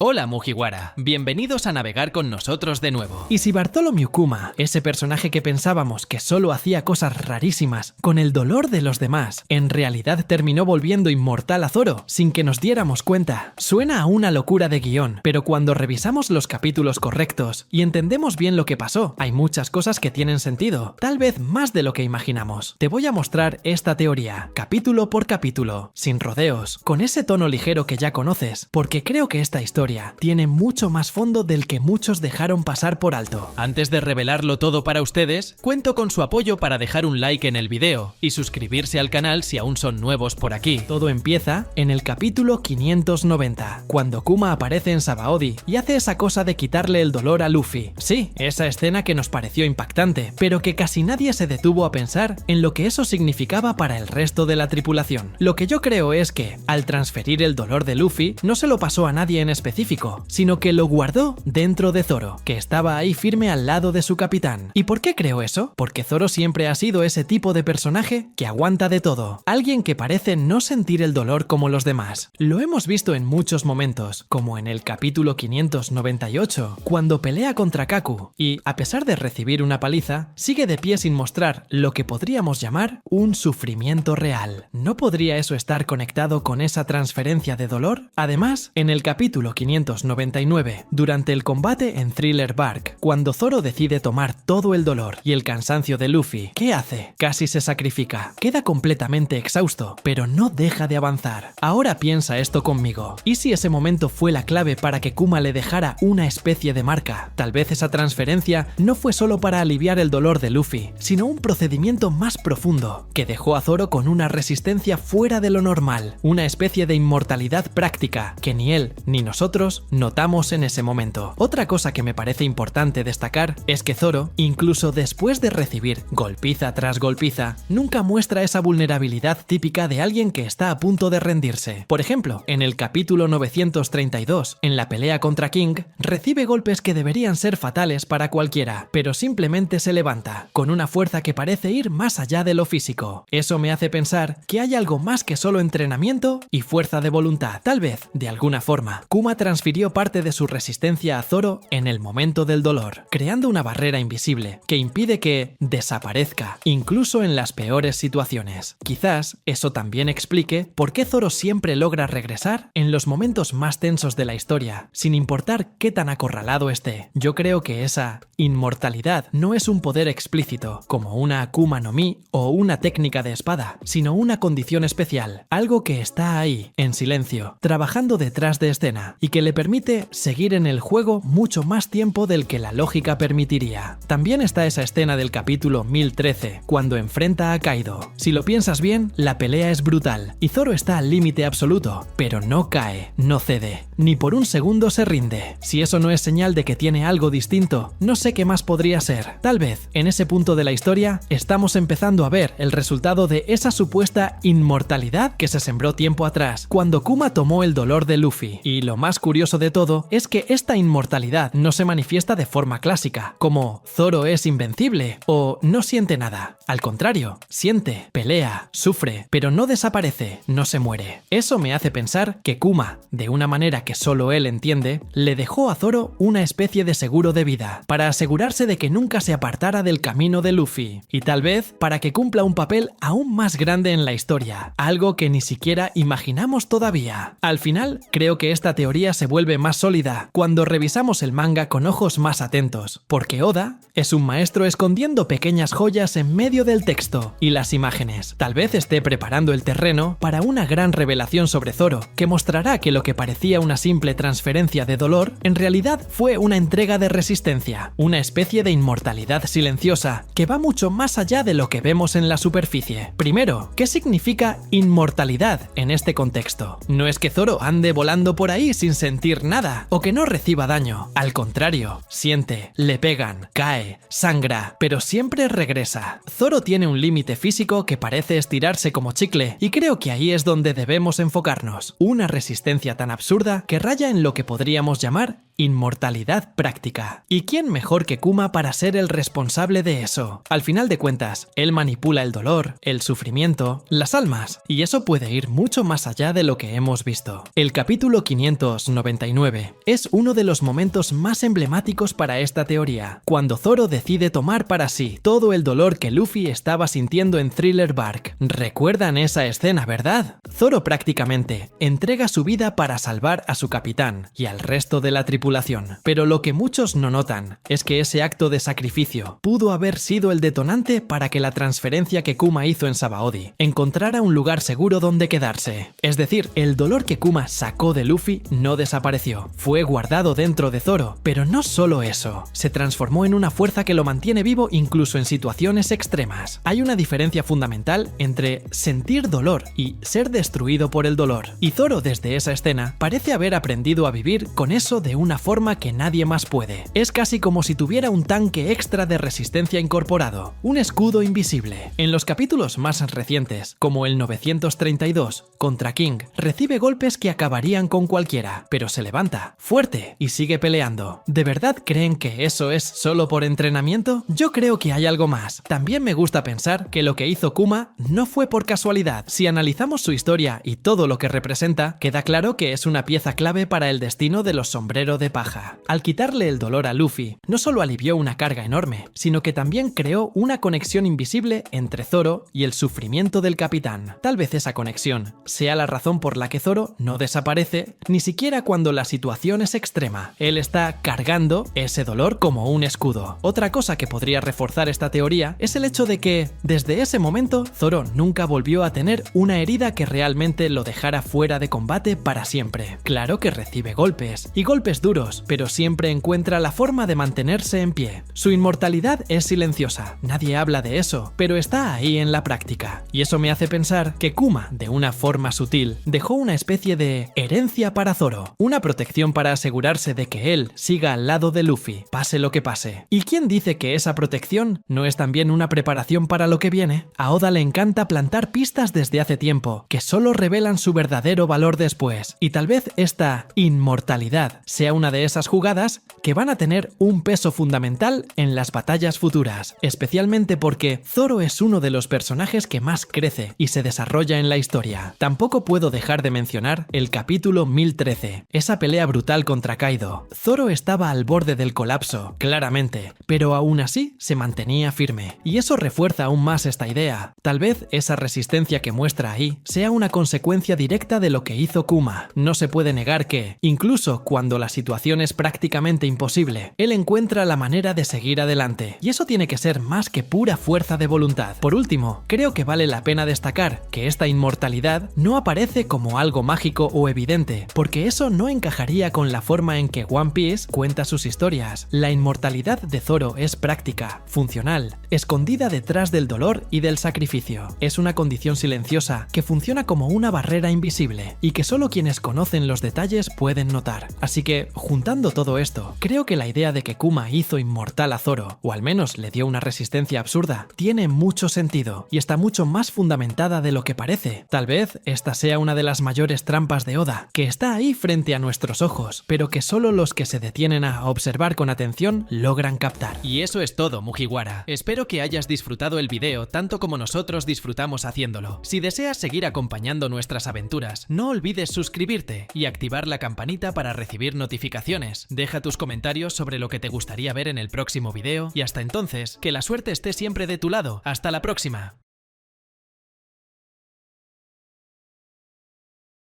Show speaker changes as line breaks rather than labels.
Hola Mugiwara, bienvenidos a navegar con nosotros de nuevo.
Y si Bartholomew Kuma, ese personaje que pensábamos que solo hacía cosas rarísimas con el dolor de los demás, en realidad terminó volviendo inmortal a Zoro sin que nos diéramos cuenta. Suena a una locura de guión, pero cuando revisamos los capítulos correctos y entendemos bien lo que pasó, hay muchas cosas que tienen sentido, tal vez más de lo que imaginamos. Te voy a mostrar esta teoría, capítulo por capítulo, sin rodeos, con ese tono ligero que ya conoces, porque creo que esta historia tiene mucho más fondo del que muchos dejaron pasar por alto.
Antes de revelarlo todo para ustedes, cuento con su apoyo para dejar un like en el video y suscribirse al canal si aún son nuevos por aquí.
Todo empieza en el capítulo 590, cuando Kuma aparece en Sabaody y hace esa cosa de quitarle el dolor a Luffy. Sí, esa escena que nos pareció impactante, pero que casi nadie se detuvo a pensar en lo que eso significaba para el resto de la tripulación. Lo que yo creo es que, al transferir el dolor de Luffy, no se lo pasó a nadie en específico, sino que lo guardó dentro de Zoro, que estaba ahí firme al lado de su capitán. ¿Y por qué creo eso? Porque Zoro siempre ha sido ese tipo de personaje que aguanta de todo, alguien que parece no sentir el dolor como los demás. Lo hemos visto en muchos momentos, como en el capítulo 598, cuando pelea contra Kaku, y a pesar de recibir una paliza, sigue de pie sin mostrar lo que podríamos llamar un sufrimiento real. ¿No podría eso estar conectado con esa transferencia de dolor? Además, en el capítulo 599, durante el combate en Thriller Bark, cuando Zoro decide tomar todo el dolor y el cansancio de Luffy, ¿qué hace? Casi se sacrifica, queda completamente exhausto, pero no deja de avanzar. Ahora piensa esto conmigo, ¿y si ese momento fue la clave para que Kuma le dejara una especie de marca? Tal vez esa transferencia no fue solo para aliviar el dolor de Luffy, sino un procedimiento más profundo, que dejó a Zoro con una resistencia fuera de lo normal, una especie de inmortalidad práctica, que ni él ni nosotros notamos en ese momento. Otra cosa que me parece importante destacar es que Zoro, incluso después de recibir golpiza tras golpiza, nunca muestra esa vulnerabilidad típica de alguien que está a punto de rendirse. Por ejemplo, en el capítulo 932, en la pelea contra King, recibe golpes que deberían ser fatales para cualquiera, pero simplemente se levanta, con una fuerza que parece ir más allá de lo físico. Eso me hace pensar que hay algo más que solo entrenamiento y fuerza de voluntad. Tal vez, de alguna forma, Kuma transfirió parte de su resistencia a Zoro en el momento del dolor, creando una barrera invisible que impide que desaparezca, incluso en las peores situaciones. Quizás eso también explique por qué Zoro siempre logra regresar en los momentos más tensos de la historia, sin importar qué tan acorralado esté. Yo creo que esa inmortalidad no es un poder explícito, como una Akuma no Mi o una técnica de espada, sino una condición especial, algo que está ahí, en silencio, trabajando detrás de escena, y que le permite seguir en el juego mucho más tiempo del que la lógica permitiría. También está esa escena del capítulo 1013, cuando enfrenta a Kaido. Si lo piensas bien, la pelea es brutal, y Zoro está al límite absoluto, pero no cae, no cede, ni por un segundo se rinde. Si eso no es señal de que tiene algo distinto, no sé qué más podría ser. Tal vez, en ese punto de la historia, estamos empezando a ver el resultado de esa supuesta inmortalidad que se sembró tiempo atrás, cuando Kuma tomó el dolor de Luffy. Y lo más curioso de todo es que esta inmortalidad no se manifiesta de forma clásica, como Zoro es invencible o no siente nada. Al contrario, siente, pelea, sufre, pero no desaparece, no se muere. Eso me hace pensar que Kuma, de una manera que solo él entiende, le dejó a Zoro una especie de seguro de vida, para asegurarse de que nunca se apartara del camino de Luffy, y tal vez para que cumpla un papel aún más grande en la historia, algo que ni siquiera imaginamos todavía. Al final, creo que esta teoría se vuelve más sólida cuando revisamos el manga con ojos más atentos, porque Oda es un maestro escondiendo pequeñas joyas en medio del texto y las imágenes. Tal vez esté preparando el terreno para una gran revelación sobre Zoro, que mostrará que lo que parecía una simple transferencia de dolor, en realidad fue una entrega de resistencia, una especie de inmortalidad silenciosa, que va mucho más allá de lo que vemos en la superficie. Primero, ¿qué significa inmortalidad en este contexto? No es que Zoro ande volando por ahí sin sentir nada, o que no reciba daño. Al contrario, siente, le pegan, cae, sangra, pero siempre regresa. Zoro tiene un límite físico que parece estirarse como chicle, y creo que ahí es donde debemos enfocarnos. Una resistencia tan absurda que raya en lo que podríamos llamar inmortalidad práctica. ¿Y quién mejor que Kuma para ser el responsable de eso? Al final de cuentas, él manipula el dolor, el sufrimiento, las almas, y eso puede ir mucho más allá de lo que hemos visto. El capítulo 599 es uno de los momentos más emblemáticos para esta teoría, cuando Zoro decide tomar para sí todo el dolor que Luffy estaba sintiendo en Thriller Bark. ¿Recuerdan esa escena, verdad? Zoro prácticamente entrega su vida para salvar a su capitán y al resto de la tripulación. Pero lo que muchos no notan es que ese acto de sacrificio pudo haber sido el detonante para que la transferencia que Kuma hizo en Sabaody encontrara un lugar seguro donde quedarse. Es decir, el dolor que Kuma sacó de Luffy no desapareció, fue guardado dentro de Zoro, pero no solo eso, se transformó en una fuerza que lo mantiene vivo incluso en situaciones extremas. Hay una diferencia fundamental entre sentir dolor y ser destruido por el dolor, y Zoro desde esa escena parece haber aprendido a vivir con eso de una forma que nadie más puede. Es casi como si tuviera un tanque extra de resistencia incorporado, un escudo invisible. En los capítulos más recientes, como el 932, contra King, recibe golpes que acabarían con cualquiera, pero se levanta, fuerte, y sigue peleando. ¿De verdad creen que eso es solo por entrenamiento? Yo creo que hay algo más. También me gusta pensar que lo que hizo Kuma no fue por casualidad. Si analizamos su historia y todo lo que representa, queda claro que es una pieza clave para el destino de los sombrero de paja. Al quitarle el dolor a Luffy, no solo alivió una carga enorme, sino que también creó una conexión invisible entre Zoro y el sufrimiento del capitán. Tal vez esa conexión sea la razón por la que Zoro no desaparece ni siquiera cuando la situación es extrema. Él está cargando ese dolor como un escudo. Otra cosa que podría reforzar esta teoría es el hecho de que, desde ese momento, Zoro nunca volvió a tener una herida que realmente lo dejara fuera de combate para siempre. Claro que recibe golpes, y golpes duros, pero siempre encuentra la forma de mantenerse en pie. Su inmortalidad es silenciosa, nadie habla de eso, pero está ahí en la práctica. Y eso me hace pensar que Kuma, de una forma sutil, dejó una especie de herencia para Zoro, una protección para asegurarse de que él siga al lado de Luffy, pase lo que pase. ¿Y quién dice que esa protección no es también una preparación para lo que viene? A Oda le encanta plantar pistas desde hace tiempo, que solo revelan su verdadero valor después, y tal vez esta inmortalidad sea una de esas jugadas que van a tener un peso fundamental en las batallas futuras, especialmente porque Zoro es uno de los personajes que más crece y se desarrolla en la historia. Tampoco puedo dejar de mencionar el capítulo 1013, esa pelea brutal contra Kaido. Zoro estaba al borde del colapso, claramente, pero aún así se mantenía firme, y eso refuerza aún más esta idea. Tal vez esa resistencia que muestra ahí sea una consecuencia directa de lo que hizo Kuma. No se puede negar que, incluso cuando la situación es prácticamente imposible, él encuentra la manera de seguir adelante, y eso tiene que ser más que pura fuerza de voluntad. Por último, creo que vale la pena destacar que esta inmortalidad no aparece como algo mágico o evidente, porque eso no encajaría con la forma en que One Piece cuenta sus historias. La inmortalidad de Zoro es práctica, funcional, escondida detrás del dolor y del sacrificio. Es una condición silenciosa que funciona como una barrera invisible y que solo quienes conocen los detalles pueden notar. Así que, juntando todo esto, creo que la idea de que Kuma hizo inmortal a Zoro, o al menos le dio una resistencia absurda, tiene mucho sentido y está mucho más fundamentada de lo que parece. Tal vez esta sea una de las mayores trampas de Oda, que está ahí frente a nuestros ojos, pero que solo los que se detienen a observar con atención logran captar.
Y eso es todo, Mugiwara. Espero que hayas disfrutado el video tanto como nosotros disfrutamos haciéndolo. Si deseas seguir acompañando nuestras aventuras, no olvides suscribirte y activar la campanita para recibir notificaciones. Deja tus comentarios sobre lo que te gustaría ver en el próximo video y hasta entonces, que la suerte esté siempre de tu lado. ¡Hasta la próxima!